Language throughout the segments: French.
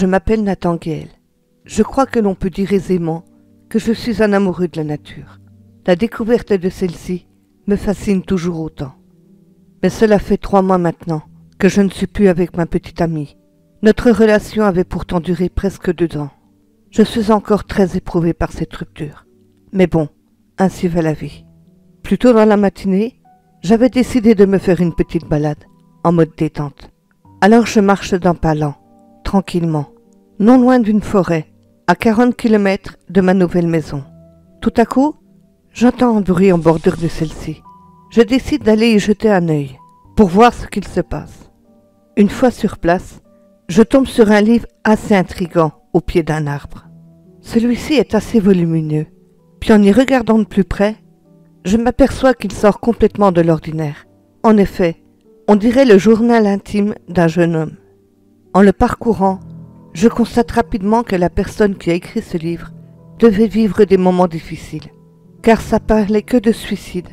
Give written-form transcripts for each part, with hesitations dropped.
Je m'appelle Nathan Gaël. Je crois que l'on peut dire aisément que je suis un amoureux de la nature. La découverte de celle-ci me fascine toujours autant. Mais cela fait 3 mois maintenant que je ne suis plus avec ma petite amie. Notre relation avait pourtant duré presque 2 ans. Je suis encore très éprouvée par cette rupture. Mais bon, ainsi va la vie. Plus tôt dans la matinée, j'avais décidé de me faire une petite balade, en mode détente. Alors je marche d'un pas lent, tranquillement, non loin d'une forêt, à 40 km de ma nouvelle maison. Tout à coup, j'entends un bruit en bordure de celle-ci. Je décide d'aller y jeter un œil, pour voir ce qu'il se passe. Une fois sur place, je tombe sur un livre assez intrigant au pied d'un arbre. Celui-ci est assez volumineux, puis en y regardant de plus près, je m'aperçois qu'il sort complètement de l'ordinaire. En effet, on dirait le journal intime d'un jeune homme. En le parcourant, je constate rapidement que la personne qui a écrit ce livre devait vivre des moments difficiles, car ça parlait que de suicide,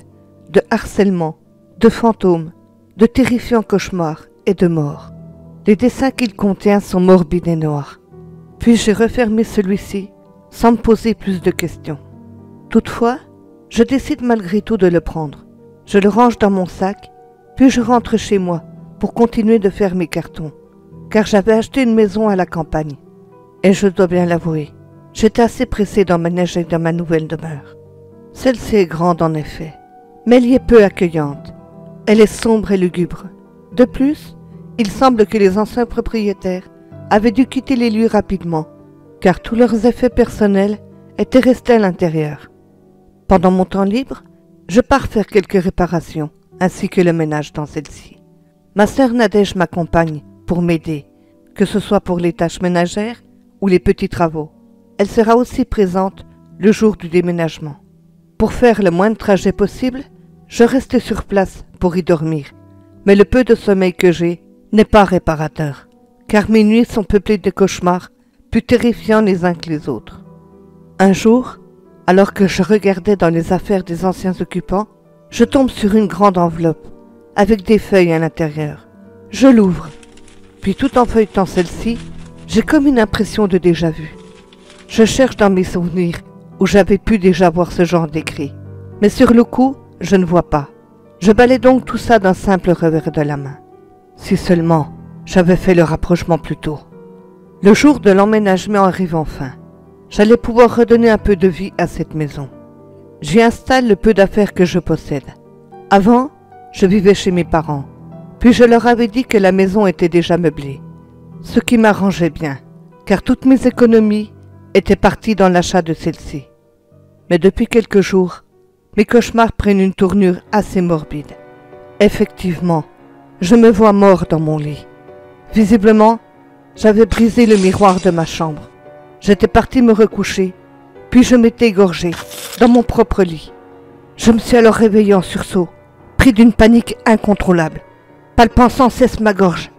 de harcèlement, de fantômes, de terrifiants cauchemars et de mort. Les dessins qu'il contient sont morbides et noirs. Puis j'ai refermé celui-ci sans me poser plus de questions. Toutefois, je décide malgré tout de le prendre. Je le range dans mon sac, puis je rentre chez moi pour continuer de faire mes cartons, car j'avais acheté une maison à la campagne. Et je dois bien l'avouer, j'étais assez pressé d'emménager dans ma nouvelle demeure. Celle-ci est grande en effet, mais elle y est peu accueillante. Elle est sombre et lugubre. De plus, il semble que les anciens propriétaires avaient dû quitter les lieux rapidement, car tous leurs effets personnels étaient restés à l'intérieur. Pendant mon temps libre, je pars faire quelques réparations, ainsi que le ménage dans celle-ci. Ma sœur Nadège m'accompagne pour m'aider, que ce soit pour les tâches ménagères ou les petits travaux. Elle sera aussi présente le jour du déménagement. Pour faire le moins de trajet possible, je reste sur place pour y dormir. Mais le peu de sommeil que j'ai n'est pas réparateur, car mes nuits sont peuplées de cauchemars plus terrifiants les uns que les autres. Un jour, alors que je regardais dans les affaires des anciens occupants, je tombe sur une grande enveloppe, avec des feuilles à l'intérieur. Je l'ouvre, puis tout en feuilletant celle-ci, j'ai comme une impression de déjà-vu. Je cherche dans mes souvenirs où j'avais pu déjà voir ce genre d'écrit, mais sur le coup, je ne vois pas. Je balaie donc tout ça d'un simple revers de la main. Si seulement j'avais fait le rapprochement plus tôt. Le jour de l'emménagement arrive enfin. J'allais pouvoir redonner un peu de vie à cette maison. J'y installe le peu d'affaires que je possède. Avant, je vivais chez mes parents, puis je leur avais dit que la maison était déjà meublée. Ce qui m'arrangeait bien, car toutes mes économies étaient parties dans l'achat de celle-ci. Mais depuis quelques jours, mes cauchemars prennent une tournure assez morbide. Effectivement, je me vois mort dans mon lit. Visiblement, j'avais brisé le miroir de ma chambre. J'étais parti me recoucher, puis je m'étais égorgé dans mon propre lit. Je me suis alors réveillé en sursaut, pris d'une panique incontrôlable, palpant sans cesse ma gorge,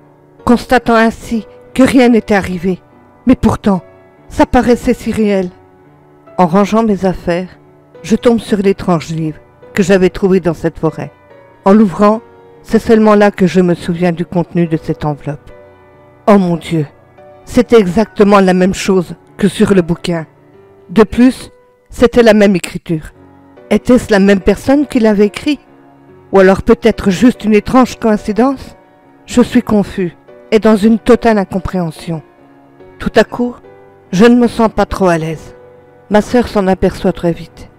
constatant ainsi que rien n'était arrivé. Mais pourtant, ça paraissait si réel. En rangeant mes affaires, je tombe sur l'étrange livre que j'avais trouvé dans cette forêt. En l'ouvrant, c'est seulement là que je me souviens du contenu de cette enveloppe. Oh mon Dieu, c'était exactement la même chose que sur le bouquin. De plus, c'était la même écriture. Était-ce la même personne qui l'avait écrit? Ou alors peut-être juste une étrange coïncidence? Je suis confus et dans une totale incompréhension. Tout à coup, je ne me sens pas trop à l'aise. Ma sœur s'en aperçoit très vite.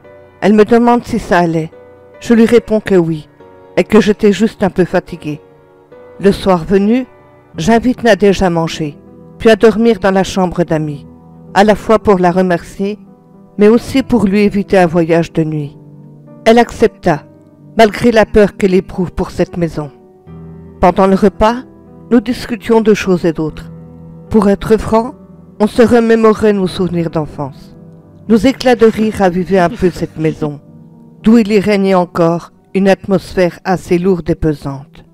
Elle me demande si ça allait. Je lui réponds que oui, et que j'étais juste un peu fatiguée. Le soir venu, j'invite Nadège à manger, puis à dormir dans la chambre d'amis, à la fois pour la remercier, mais aussi pour lui éviter un voyage de nuit. Elle accepta, malgré la peur qu'elle éprouve pour cette maison. Pendant le repas, nous discutions de choses et d'autres. Pour être franc, on se remémorait nos souvenirs d'enfance. Nos éclats de rire ravivaient un peu cette maison, d'où il y régnait encore une atmosphère assez lourde et pesante.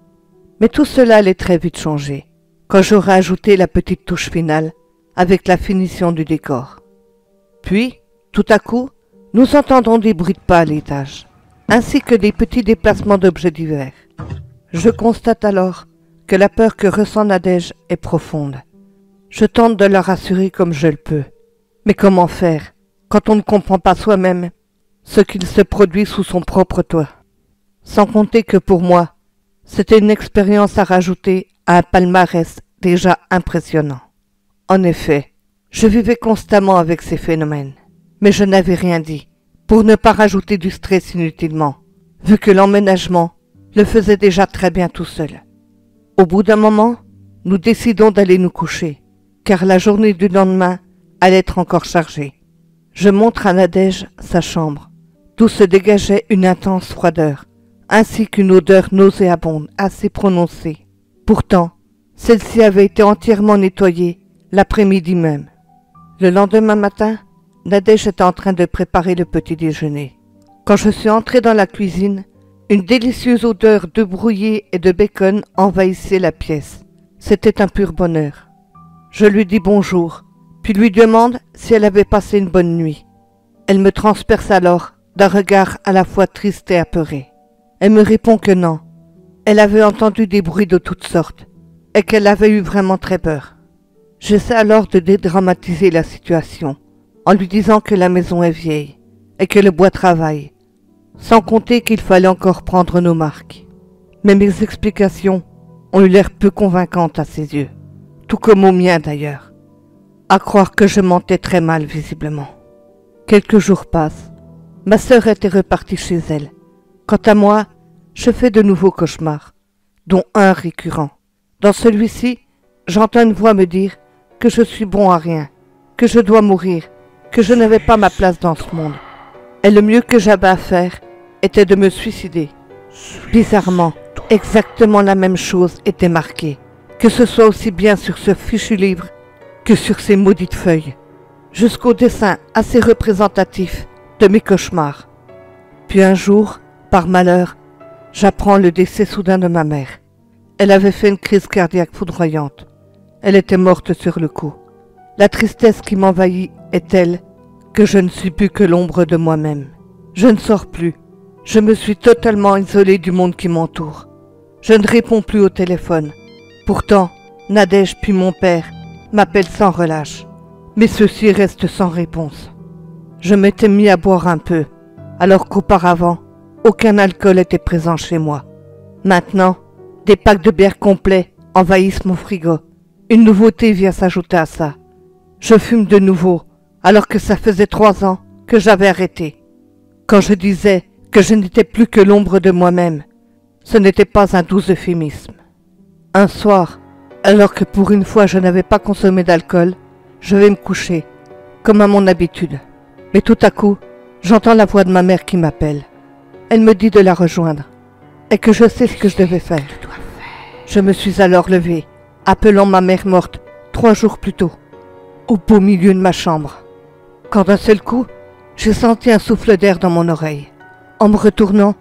Mais tout cela allait très vite changer, quand j'aurai ajouté la petite touche finale avec la finition du décor. Puis, tout à coup, nous entendons des bruits de pas à l'étage, ainsi que des petits déplacements d'objets divers. Je constate alors que la peur que ressent Nadège est profonde. Je tente de la rassurer comme je le peux. Mais comment faire quand on ne comprend pas soi-même ce qu'il se produit sous son propre toit? Sans compter que pour moi, c'était une expérience à rajouter à un palmarès déjà impressionnant. En effet, je vivais constamment avec ces phénomènes, mais je n'avais rien dit, pour ne pas rajouter du stress inutilement, vu que l'emménagement le faisait déjà très bien tout seul. Au bout d'un moment, nous décidons d'aller nous coucher, car la journée du lendemain allait être encore chargée. Je montre à Nadège sa chambre, d'où se dégageait une intense froideur, ainsi qu'une odeur nauséabonde assez prononcée. Pourtant, celle-ci avait été entièrement nettoyée l'après-midi même. Le lendemain matin, Nadège était en train de préparer le petit déjeuner. Quand je suis entré dans la cuisine, une délicieuse odeur d'œufs brouillés et de bacon envahissait la pièce. C'était un pur bonheur. Je lui dis bonjour, puis lui demande si elle avait passé une bonne nuit. Elle me transperce alors d'un regard à la fois triste et apeuré. Elle me répond que non. Elle avait entendu des bruits de toutes sortes et qu'elle avait eu vraiment très peur. J'essaie alors de dédramatiser la situation en lui disant que la maison est vieille et que le bois travaille, sans compter qu'il fallait encore prendre nos marques. Mais mes explications ont eu l'air peu convaincantes à ses yeux, tout comme aux miens d'ailleurs. À croire que je mentais très mal visiblement. Quelques jours passent. Ma sœur était repartie chez elle. Quant à moi, je fais de nouveaux cauchemars, dont un récurrent. Dans celui-ci, j'entends une voix me dire que je suis bon à rien, que je dois mourir, que je n'avais pas ma place dans ce monde. Et le mieux que j'avais à faire était de me suicider. Bizarrement, exactement la même chose était marquée, que ce soit aussi bien sur ce fichu livre que sur ces maudites feuilles, jusqu'au dessin assez représentatif de mes cauchemars. Puis un jour, par malheur, j'apprends le décès soudain de ma mère. Elle avait fait une crise cardiaque foudroyante. Elle était morte sur le coup. La tristesse qui m'envahit est telle que je ne suis plus que l'ombre de moi-même. Je ne sors plus. Je me suis totalement isolé du monde qui m'entoure. Je ne réponds plus au téléphone. Pourtant, Nadège puis mon père m'appellent sans relâche. Mais ceux-ci restent sans réponse. Je m'étais mis à boire un peu, alors qu'auparavant, aucun alcool était présent chez moi. Maintenant, des packs de bière complets envahissent mon frigo. Une nouveauté vient s'ajouter à ça. Je fume de nouveau, alors que ça faisait 3 ans que j'avais arrêté. Quand je disais que je n'étais plus que l'ombre de moi-même, ce n'était pas un doux euphémisme. Un soir, alors que pour une fois je n'avais pas consommé d'alcool, je vais me coucher, comme à mon habitude. Mais tout à coup, j'entends la voix de ma mère qui m'appelle. Elle me dit de la rejoindre, et que je sais ce que je devais faire. Je me suis alors levé, appelant ma mère morte 3 jours plus tôt, au beau milieu de ma chambre. Quand d'un seul coup, j'ai senti un souffle d'air dans mon oreille. En me retournant,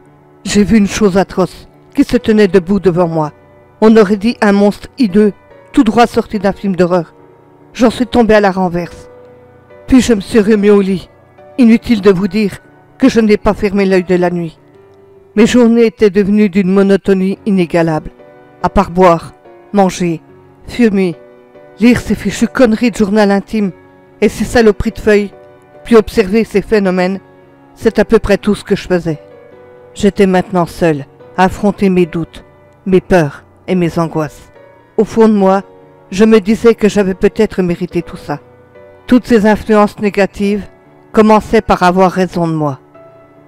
j'ai vu une chose atroce qui se tenait debout devant moi. On aurait dit un monstre hideux, tout droit sorti d'un film d'horreur. J'en suis tombé à la renverse. Puis je me suis remis au lit. Inutile de vous dire que je n'ai pas fermé l'œil de la nuit. Mes journées étaient devenues d'une monotonie inégalable. À part boire, manger, fumer, lire ces fichues conneries de journal intime et ces saloperies de feuilles, puis observer ces phénomènes, c'est à peu près tout ce que je faisais. J'étais maintenant seul à affronter mes doutes, mes peurs et mes angoisses. Au fond de moi, je me disais que j'avais peut-être mérité tout ça. Toutes ces influences négatives commençaient par avoir raison de moi.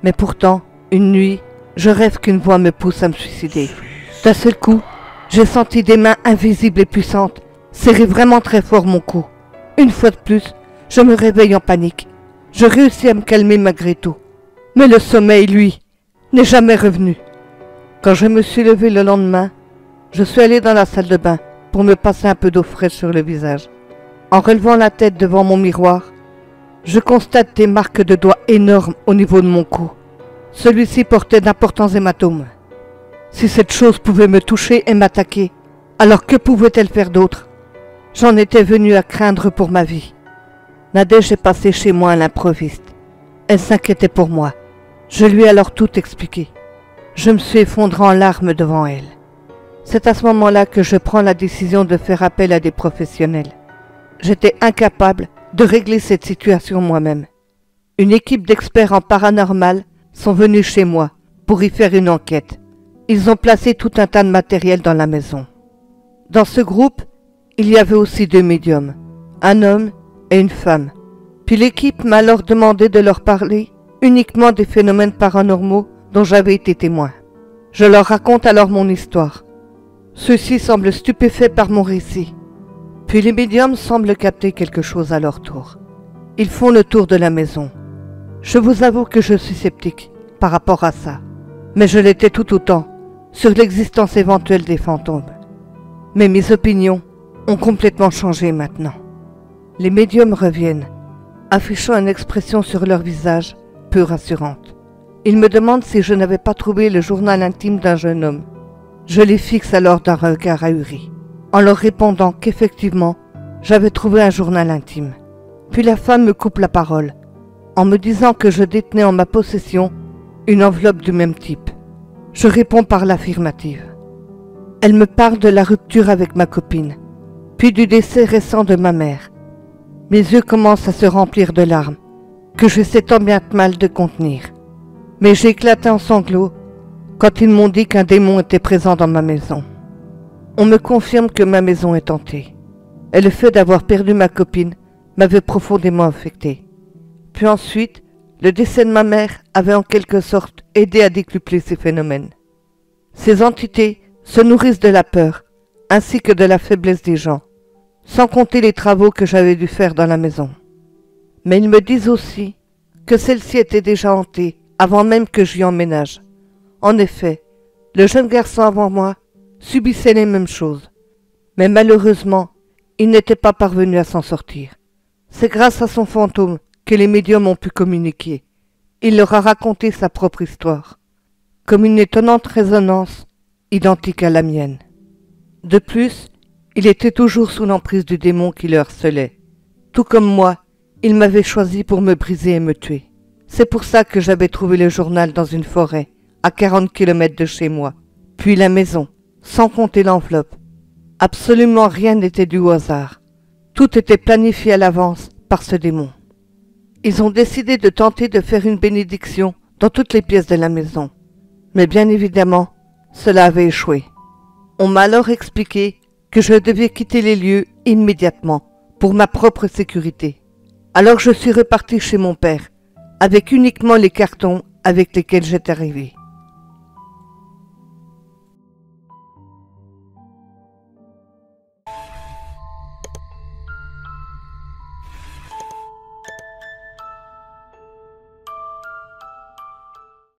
Mais pourtant, une nuit, je rêve qu'une voix me pousse à me suicider. D'un seul coup, j'ai senti des mains invisibles et puissantes serrer vraiment très fort mon cou. Une fois de plus, je me réveille en panique. Je réussis à me calmer malgré tout. Mais le sommeil, lui, n'est jamais revenu. Quand je me suis levé le lendemain, je suis allé dans la salle de bain pour me passer un peu d'eau fraîche sur le visage. En relevant la tête devant mon miroir, je constate des marques de doigts énormes au niveau de mon cou. Celui-ci portait d'importants hématomes. Si cette chose pouvait me toucher et m'attaquer, alors que pouvait-elle faire d'autre? J'en étais venu à craindre pour ma vie. Nadège est passée chez moi à l'improviste. Elle s'inquiétait pour moi. Je lui ai alors tout expliqué. Je me suis effondré en larmes devant elle. C'est à ce moment-là que je prends la décision de faire appel à des professionnels. J'étais incapable de régler cette situation moi-même. Une équipe d'experts en paranormal sont venus chez moi pour y faire une enquête. Ils ont placé tout un tas de matériel dans la maison. Dans ce groupe, il y avait aussi 2 médiums, un homme et une femme. Puis l'équipe m'a alors demandé de leur parler uniquement des phénomènes paranormaux dont j'avais été témoin. Je leur raconte alors mon histoire. Ceux-ci semblent stupéfaits par mon récit. Puis les médiums semblent capter quelque chose à leur tour. Ils font le tour de la maison. Je vous avoue que je suis sceptique par rapport à ça, mais je l'étais tout autant sur l'existence éventuelle des fantômes. Mais mes opinions ont complètement changé maintenant. Les médiums reviennent, affichant une expression sur leur visage peu rassurante. Ils me demandent si je n'avais pas trouvé le journal intime d'un jeune homme. Je les fixe alors d'un regard ahuri, en leur répondant qu'effectivement, j'avais trouvé un journal intime. Puis la femme me coupe la parole, en me disant que je détenais en ma possession une enveloppe du même type. Je réponds par l'affirmative. Elle me parle de la rupture avec ma copine, puis du décès récent de ma mère. Mes yeux commencent à se remplir de larmes, que j'essaie tant bien que mal de contenir. Mais j'ai éclaté en sanglots quand ils m'ont dit qu'un démon était présent dans ma maison. On me confirme que ma maison est hantée, et le fait d'avoir perdu ma copine m'avait profondément affecté. Puis ensuite, le décès de ma mère avait en quelque sorte aidé à décupler ces phénomènes. Ces entités se nourrissent de la peur, ainsi que de la faiblesse des gens, sans compter les travaux que j'avais dû faire dans la maison. Mais ils me disent aussi que celle-ci était déjà hantée avant même que j'y emménage. En effet, le jeune garçon avant moi subissait les mêmes choses, mais malheureusement, il n'était pas parvenu à s'en sortir. C'est grâce à son fantôme que les médiums ont pu communiquer. Il leur a raconté sa propre histoire, comme une étonnante résonance identique à la mienne. De plus, il était toujours sous l'emprise du démon qui le harcelait. Tout comme moi, il m'avait choisi pour me briser et me tuer. C'est pour ça que j'avais trouvé le journal dans une forêt, à 40 km de chez moi, puis la maison, sans compter l'enveloppe. Absolument rien n'était dû au hasard. Tout était planifié à l'avance par ce démon. Ils ont décidé de tenter de faire une bénédiction dans toutes les pièces de la maison. Mais bien évidemment, cela avait échoué. On m'a alors expliqué que je devais quitter les lieux immédiatement pour ma propre sécurité. Alors je suis reparti chez mon père, avec uniquement les cartons avec lesquels j'étais arrivé.